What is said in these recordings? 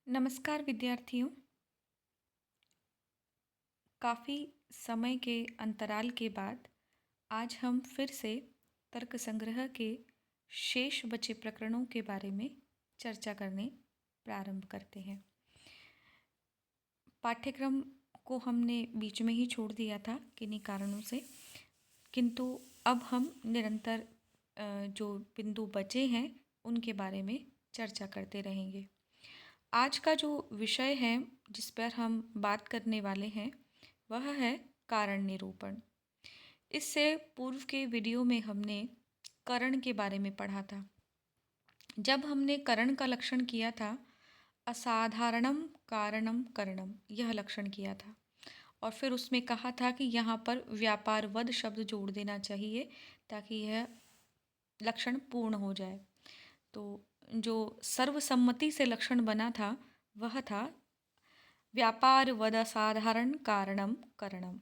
नमस्कार विद्यार्थियों। काफ़ी समय के अंतराल के बाद आज हम फिर से तर्क संग्रह के शेष बचे प्रकरणों के बारे में चर्चा करने प्रारंभ करते हैं। पाठ्यक्रम को हमने बीच में ही छोड़ दिया था किन्हीं कारणों से, किंतु अब हम निरंतर जो बिंदु बचे हैं उनके बारे में चर्चा करते रहेंगे। आज का जो विषय है जिस पर हम बात करने वाले हैं वह है कारण निरूपण। इससे पूर्व के वीडियो में हमने करण के बारे में पढ़ा था। जब हमने करण का लक्षण किया था, असाधारणम कारणम करणम, यह लक्षण किया था और फिर उसमें कहा था कि यहाँ पर व्यापारवद शब्द जोड़ देना चाहिए ताकि यह लक्षण पूर्ण हो जाए। तो जो सर्वसम्मति से लक्षण बना था वह था व्यापारवद असाधारण कारणम करणम।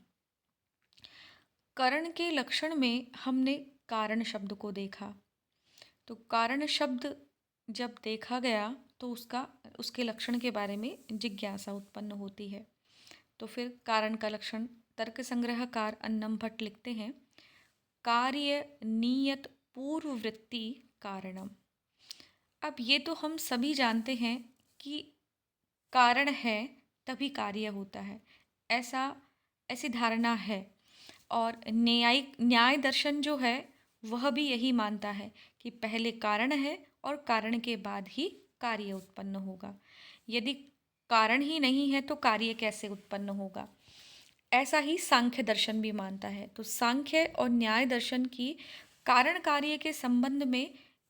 करण के लक्षण में हमने कारण शब्द को देखा। तो कारण शब्द जब देखा गया तो उसके लक्षण के बारे में जिज्ञासा उत्पन्न होती है। तो फिर कारण का लक्षण तर्क संग्रहकार अन्नम भट्ट लिखते हैं, कार्य नियत पूर्ववृत्ति कारणम। अब ये तो हम सभी जानते हैं कि कारण है तभी कार्य होता है, ऐसी धारणा है। और न्याय दर्शन जो है वह भी यही मानता है कि पहले कारण है और कारण के बाद ही कार्य उत्पन्न होगा। यदि कारण ही नहीं है तो कार्य कैसे उत्पन्न होगा? ऐसा ही सांख्य दर्शन भी मानता है। तो सांख्य और न्याय दर्शन की कारण कार्य के संबंध में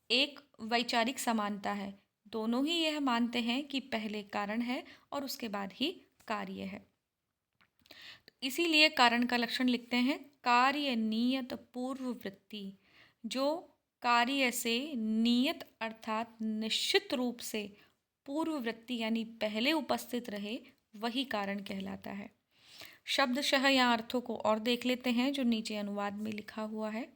एक वैचारिक समानता है। दोनों ही यह मानते हैं कि पहले कारण है और उसके बाद ही कार्य है। तो इसीलिए कारण का लक्षण लिखते हैं, कार्य नियत पूर्ववृत्ति। जो कार्य से नियत अर्थात निश्चित रूप से पूर्ववृत्ति यानी पहले उपस्थित रहे वही कारण कहलाता है। शब्दशः यहाँ अर्थों को और देख लेते हैं जो नीचे अनुवाद में लिखा हुआ है।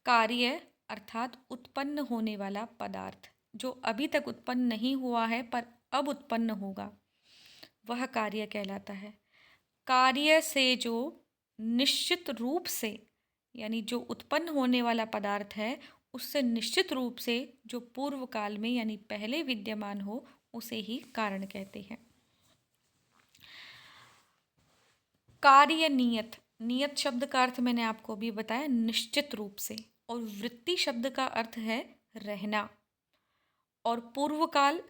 कार्य अर्थात उत्पन्न होने वाला पदार्थ, जो अभी तक उत्पन्न नहीं हुआ है पर अब उत्पन्न होगा, वह कार्य कहलाता है। कार्य से जो निश्चित रूप से यानी जो उत्पन्न होने वाला पदार्थ है उससे निश्चित रूप से जो पूर्व काल में यानी पहले विद्यमान हो उसे ही कारण कहते हैं। कार्य नियत, नियत शब्द का अर्थ मैंने आपको अभी बताया निश्चित रूप से, और वृत्ति शब्द का अर्थ है रहना। और पूर्व काल,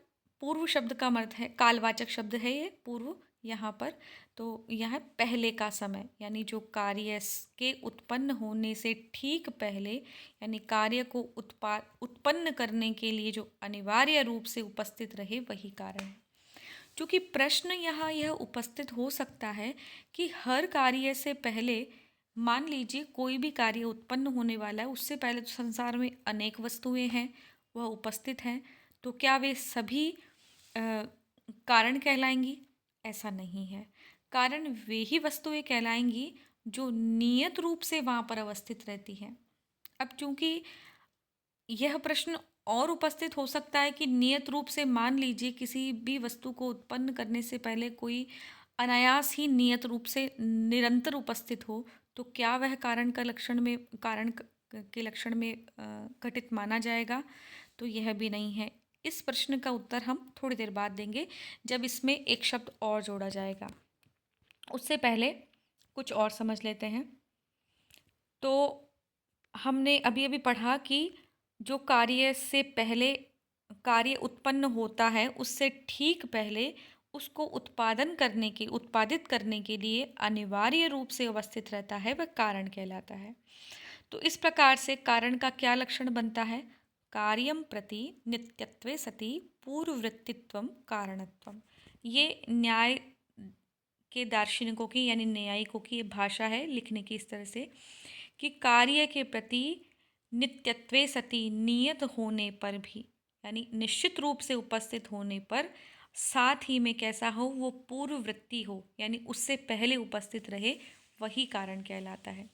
पूर्व शब्द का अर्थ है कालवाचक शब्द है ये पूर्व यहाँ पर। तो यह पहले का समय यानी जो कार्य के उत्पन्न होने से ठीक पहले यानी कार्य को उत्पन्न करने के लिए जो अनिवार्य रूप से उपस्थित रहे वही कारण है। क्योंकि प्रश्न यहाँ यह उपस्थित हो सकता है कि हर कार्य से पहले, मान लीजिए कोई भी कार्य उत्पन्न होने वाला है, उससे पहले तो संसार में अनेक वस्तुएं हैं वह उपस्थित हैं, तो क्या वे सभी कारण कहलाएंगी? ऐसा नहीं है। कारण वे ही वस्तुएं कहलाएंगी जो नियत रूप से वहाँ पर अवस्थित रहती हैं। अब चूंकि यह प्रश्न और उपस्थित हो सकता है कि नियत रूप से मान लीजिए किसी भी वस्तु को उत्पन्न करने से पहले कोई अनायास ही नियत रूप से निरंतर उपस्थित हो, तो क्या वह कारण के लक्षण में घटित माना जाएगा? तो यह भी नहीं है। इस प्रश्न का उत्तर हम थोड़ी देर बाद देंगे जब इसमें एक शब्द और जोड़ा जाएगा। उससे पहले कुछ और समझ लेते हैं। तो हमने अभी अभी पढ़ा कि जो कार्य से पहले कार्य उत्पन्न होता है उससे ठीक पहले उसको उत्पादित करने के लिए अनिवार्य रूप से अवस्थित रहता है वह कारण कहलाता है। तो इस प्रकार से कारण का क्या लक्षण बनता है? कार्यम प्रति नित्यत्वे सति पूर्ववृत्तित्वम कारणत्वम। ये न्याय के दार्शनिकों की यानी न्यायिकों की भाषा है लिखने की इस तरह से कि कार्य के प्रति नित्यत्वे सति, नियत होने पर भी यानी निश्चित रूप से उपस्थित होने पर साथ ही में कैसा हो, वो पूर्ववृत्ति हो यानी उससे पहले उपस्थित रहे, वही कारण कहलाता है।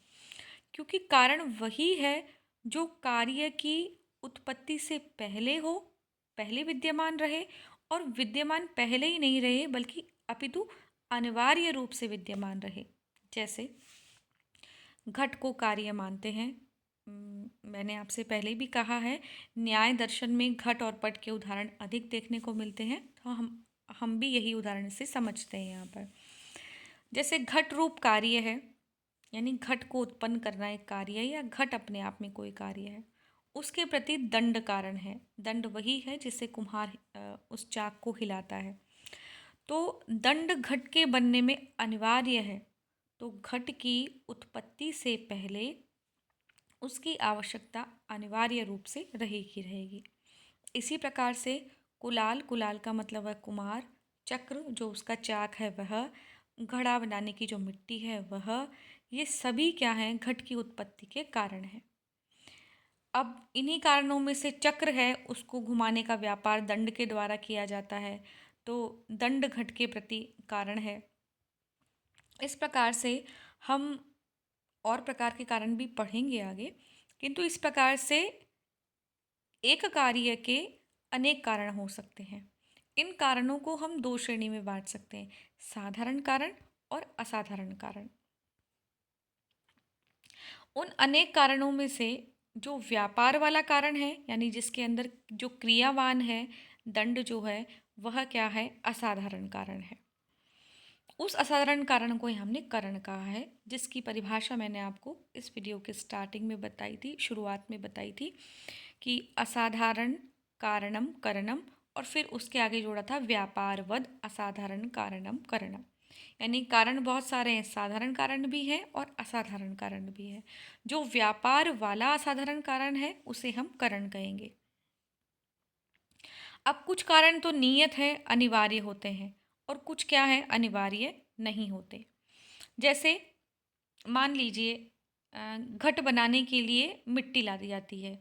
क्योंकि कारण वही है जो कार्य की उत्पत्ति से पहले हो, पहले विद्यमान रहे और विद्यमान पहले ही नहीं रहे बल्कि अपितु अनिवार्य रूप से विद्यमान रहे। जैसे घट को कार्य मानते हैं। मैंने आपसे पहले भी कहा है, न्याय दर्शन में घट और पट के उदाहरण अधिक देखने को मिलते हैं, तो हम भी यही उदाहरण से समझते हैं यहाँ पर। जैसे घट रूप कार्य है, यानी घट को उत्पन्न करना एक कार्य है, या घट अपने आप में कोई कार्य है। उसके प्रति दंड कारण है। दंड वही है जिससे कुम्हार उस चाक को हिलाता है। तो दंड घट के बनने में अनिवार्य है, तो घट की उत्पत्ति से पहले उसकी आवश्यकता अनिवार्य रूप से रहेगी। इसी प्रकार से कुलाल, कुलाल का मतलब है कुम्हार, चक्र जो उसका चाक है वह, घड़ा बनाने की जो मिट्टी है वह, ये सभी क्या हैं, घट की उत्पत्ति के कारण हैं। अब इन्हीं कारणों में से चक्र है, उसको घुमाने का व्यापार दंड के द्वारा किया जाता है, तो दंड घट के प्रति कारण है। इस प्रकार से हम और प्रकार के कारण भी पढ़ेंगे आगे, किंतु इस प्रकार से एक कार्य के अनेक कारण हो सकते हैं। इन कारणों को हम दो श्रेणी में बांट सकते हैं, साधारण कारण और असाधारण कारण। उन अनेक कारणों में से जो व्यापार वाला कारण है, यानी जिसके अंदर जो क्रियावान है, दंड जो है, वह क्या है, असाधारण कारण है। उस असाधारण कारण को ही हमने कारण कहा है, जिसकी परिभाषा मैंने आपको इस वीडियो के स्टार्टिंग में बताई थी, शुरुआत में बताई थी कि असाधारण कारणम करणम, और फिर उसके आगे जोड़ा था व्यापारवद असाधारण कारणम करणम। यानी कारण बहुत सारे हैं, साधारण कारण भी हैं और असाधारण कारण भी है। जो व्यापार वाला असाधारण कारण है उसे हम कारण कहेंगे। अब कुछ कारण तो नियत है, अनिवार्य होते हैं, और कुछ क्या है, अनिवार्य नहीं होते। जैसे मान लीजिए घट बनाने के लिए मिट्टी ला दी जाती है।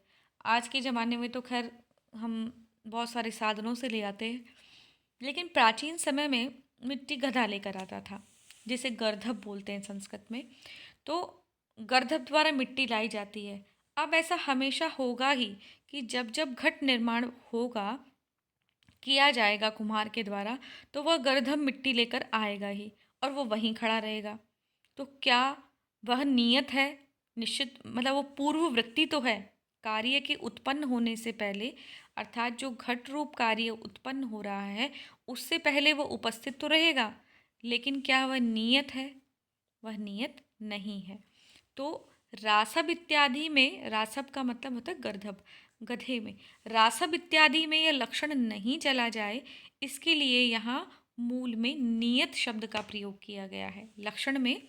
आज के ज़माने में तो खैर हम बहुत सारे साधनों से ले आते हैं, लेकिन प्राचीन समय में मिट्टी गधा लेकर आता था, जिसे गर्धब बोलते हैं संस्कृत में। तो गर्धब द्वारा मिट्टी लाई जाती है। अब ऐसा हमेशा होगा ही कि जब जब घट निर्माण होगा, किया जाएगा कुम्हार के द्वारा, तो वह गर्धब मिट्टी लेकर आएगा ही, और वो वहीं खड़ा रहेगा। तो क्या वह नियत है, निश्चित, मतलब वो पूर्ववृत्ति तो है कार्य के उत्पन्न होने से पहले, अर्थात जो घट रूप कार्य उत्पन्न हो रहा है उससे पहले वो उपस्थित तो रहेगा, लेकिन क्या वह नियत है, वह नियत नहीं है। तो रासब इत्यादि में, रासब का मतलब होता है गर्धब, गधे में, रासब इत्यादि में यह लक्षण नहीं चला जाए, इसके लिए यहाँ मूल में नियत शब्द का प्रयोग किया गया है। लक्षण में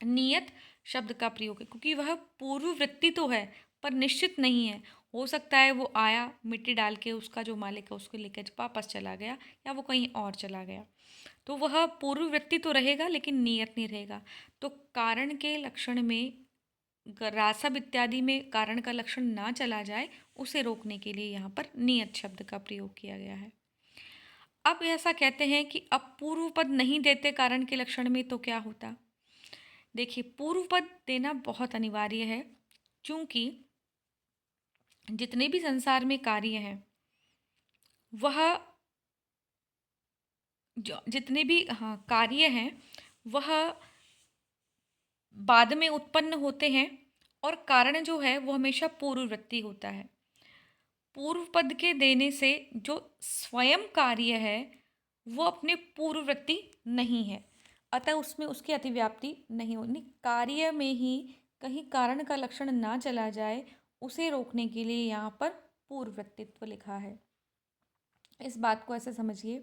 नियत शब्द का प्रयोग है, क्योंकि वह पूर्ववृत्ति तो है पर निश्चित नहीं है। हो सकता है वो आया, मिट्टी डाल के उसका जो मालिक है उसको लेकर वापस चला गया, या वो कहीं और चला गया, तो वह पूर्ववृत्ति तो रहेगा लेकिन नियत नहीं रहेगा। तो कारण के लक्षण में, रासब इत्यादि में कारण का लक्षण ना चला जाए, उसे रोकने के लिए यहाँ पर नियत शब्द का प्रयोग किया गया है। अब ऐसा कहते हैं कि अब पूर्व पद नहीं देते कारण के लक्षण में, तो क्या होता। देखिए, पूर्व पद देना बहुत अनिवार्य है, क्योंकि जितने भी संसार में कार्य हैं वह, जो जितने भी, हाँ, कार्य हैं वह बाद में उत्पन्न होते हैं, और कारण जो है वो हमेशा पूर्ववृत्ति होता है। पूर्व पद के देने से जो स्वयं कार्य है वो अपने पूर्ववृत्ति नहीं है, अतः उसमें उसकी अतिव्याप्ति नहीं होनी। कार्य में ही कहीं कारण का लक्षण ना चला जाए, उसे रोकने के लिए यहाँ पर पूर्ववृत्तित्व लिखा है। इस बात को ऐसे समझिए,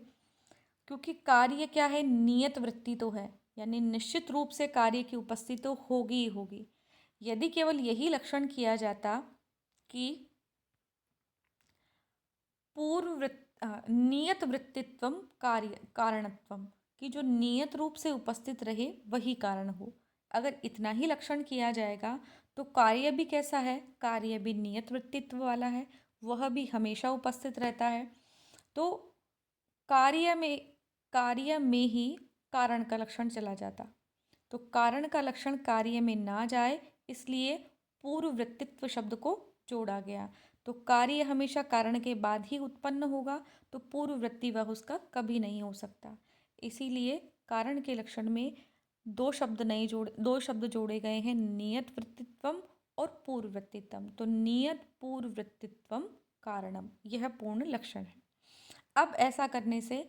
क्योंकि कार्य क्या है, नियत वृत्ति तो है, यानी निश्चित रूप से कार्य की उपस्थिति तो होगी ही होगी। यदि केवल यही लक्षण किया जाता कि नियत वृत्तित्वम कार्य कारणत्वम, कि जो नियत रूप से उपस्थित रहे वही कारण हो, अगर इतना ही लक्षण किया जाएगा तो कार्य भी कैसा है, कार्य भी नियत वृत्तित्व वाला है, वह भी हमेशा उपस्थित रहता है। तो कार्य में ही कारण का लक्षण चला जाता, तो कारण का लक्षण कार्य में ना जाए, इसलिए पूर्ववृत्तित्व शब्द को जोड़ा गया। तो कार्य हमेशा कारण के बाद ही उत्पन्न होगा, तो पूर्ववृत्ति वह उसका कभी नहीं हो सकता। इसीलिए कारण के लक्षण में दो शब्द जोड़े गए हैं, नियत वृत्तित्वम और पूर्ववृत्तित्वम। तो नियत पूर्ववृत्तित्वम कारणम, यह पूर्ण लक्षण है। अब ऐसा करने से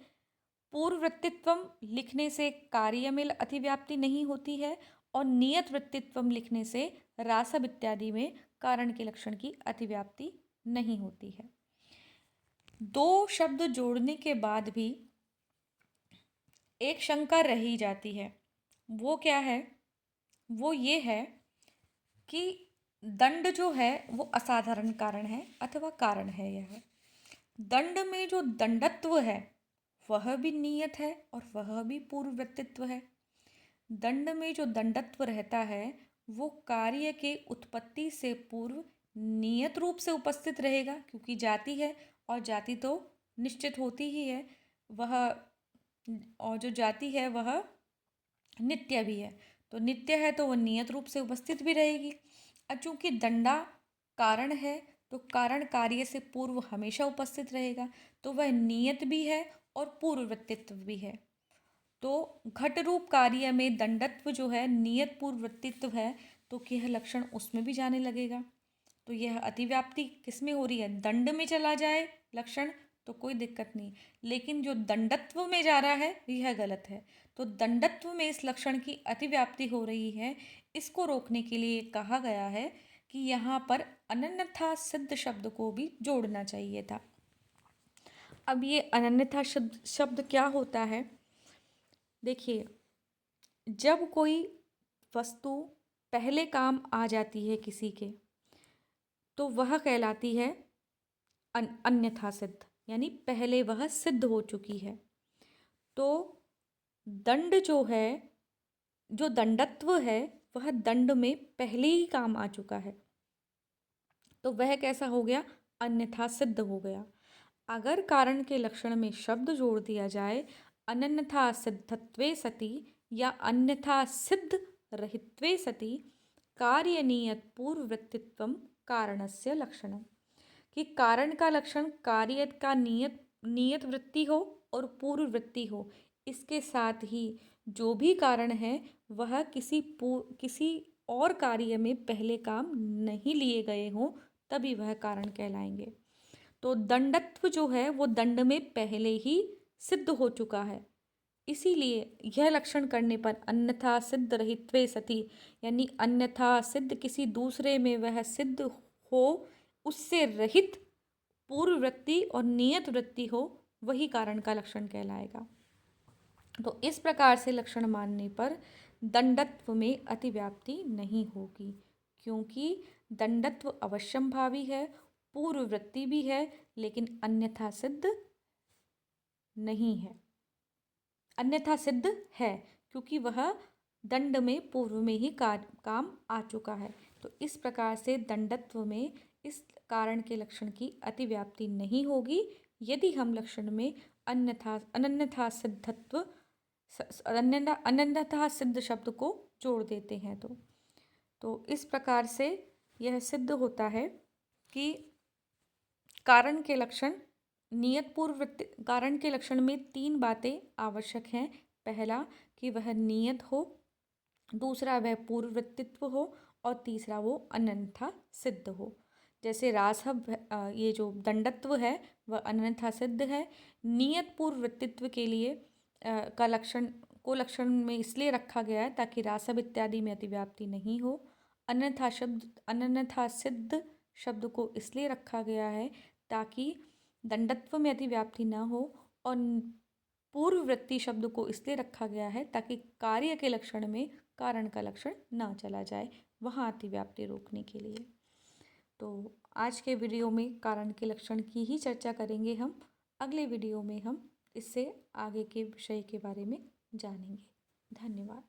पूर्ववृत्तित्वम लिखने से कार्य में अतिव्याप्ति नहीं होती है, और नियत वृत्तित्वम लिखने से रासव इत्यादि में कारण के लक्षण की अतिव्याप्ति नहीं होती है। दो शब्द जोड़ने के बाद भी एक शंका रह ही जाती है। वो क्या है? वो ये है कि दंड जो है वो असाधारण कारण है अथवा कारण है। यह दंड में जो दंडत्व है वह भी नियत है और वह भी पूर्ववृत्तित्व है। दंड में जो दंडत्व रहता है वो कार्य के उत्पत्ति से पूर्व नियत रूप से उपस्थित रहेगा, क्योंकि जाति है और जाति तो निश्चित होती ही है वह, और जो जाति है वह नित्य भी है। तो नित्य है तो वह नियत रूप से उपस्थित भी रहेगी। और चूंकि दंडा कारण है तो कारण कार्य से पूर्व हमेशा उपस्थित रहेगा, तो वह नियत भी है और पूर्ववृत्तित्व भी है। तो घट रूप कार्य में दंडत्व जो है नियत पूर्ववृत्तित्व है, तो यह लक्षण उसमें भी जाने लगेगा। तो यह अतिव्याप्ति किस में हो रही है? दंड में चला जाए लक्षण तो कोई दिक्कत नहीं, लेकिन जो दंडत्व में जा रहा है यह गलत है। तो दंडत्व में इस लक्षण की अतिव्याप्ति हो रही है, इसको रोकने के लिए कहा गया है कि यहाँ पर अनन्यथा सिद्ध शब्द को भी जोड़ना चाहिए था। अब ये अनन्यथा शब्द क्या होता है? देखिए, जब कोई वस्तु पहले काम आ जाती है किसी के, तो वह कहलाती है अन्यथा सिद्ध, यानी पहले वह सिद्ध हो चुकी है। तो दंड जो है, जो दंडत्व है, वह दंड में पहले ही काम आ चुका है, तो वह कैसा हो गया? अन्यथा सिद्ध हो गया। अगर कारण के लक्षण में शब्द जोड़ दिया जाए अनन्यथा सिद्धत्वे सति या अन्यथा सिद्ध रहित्वे सति कार्यनियत पूर्ववृत्तित्वम कारणस्य लक्षणम, कि कारण का लक्षण कार्य का नियत वृत्ति हो और पूर्व वृत्ति हो, इसके साथ ही जो भी कारण है वह किसी और कार्य में पहले काम नहीं लिए गए हों, तभी वह कारण कहलाएंगे। तो दंडत्व जो है वो दंड में पहले ही सिद्ध हो चुका है, इसीलिए यह लक्षण करने पर अन्यथा सिद्ध रहित्वे सति, यानी अन्यथा सिद्ध किसी दूसरे में वह सिद्ध हो, उससे रहित पूर्व वृत्ति और नियत वृत्ति हो, वही कारण का लक्षण कहलाएगा। तो इस प्रकार से लक्षण मानने पर दंडत्व में अतिव्याप्ति नहीं होगी, क्योंकि दंडत्व अवश्यंभावी है, पूर्व वृत्ति भी है, लेकिन अन्यथा सिद्ध नहीं है। अन्यथा सिद्ध है क्योंकि वह दंड में पूर्व में ही काम आ चुका है। तो इस प्रकार से दंडत्व में इस कारण के लक्षण की अतिव्याप्ति नहीं होगी यदि हम लक्षण में अनन्यथा सिद्धत्व अनन्यथा सिद्ध शब्द को जोड़ देते हैं। तो इस प्रकार से यह सिद्ध होता है कि कारण के लक्षण नियत पूर्ववृत्ति, कारण के लक्षण में तीन बातें आवश्यक हैं। पहला कि वह नियत हो, दूसरा वह पूर्ववृत्तित्व हो, और तीसरा वो अन्यथा सिद्ध हो। जैसे रासव, ये जो दंडत्व है वह अन्यथा सिद्ध है। नियत पूर्ववृत्तित्व के लिए का लक्षण में इसलिए रखा गया है ताकि रासव इत्यादि में अतिव्याप्ति नहीं हो। अन्यथा सिद्ध शब्द को इसलिए रखा गया है ताकि दंडत्व में अतिव्याप्ति न हो, और पूर्ववृत्ति शब्द को इसलिए रखा गया है ताकि कार्य के लक्षण में कारण का लक्षण न चला जाए, वहाँ अतिव्याप्ति रोकने के लिए। तो आज के वीडियो में कारण के लक्षण की ही चर्चा करेंगे हम। अगले वीडियो में हम इससे आगे के विषय के बारे में जानेंगे। धन्यवाद।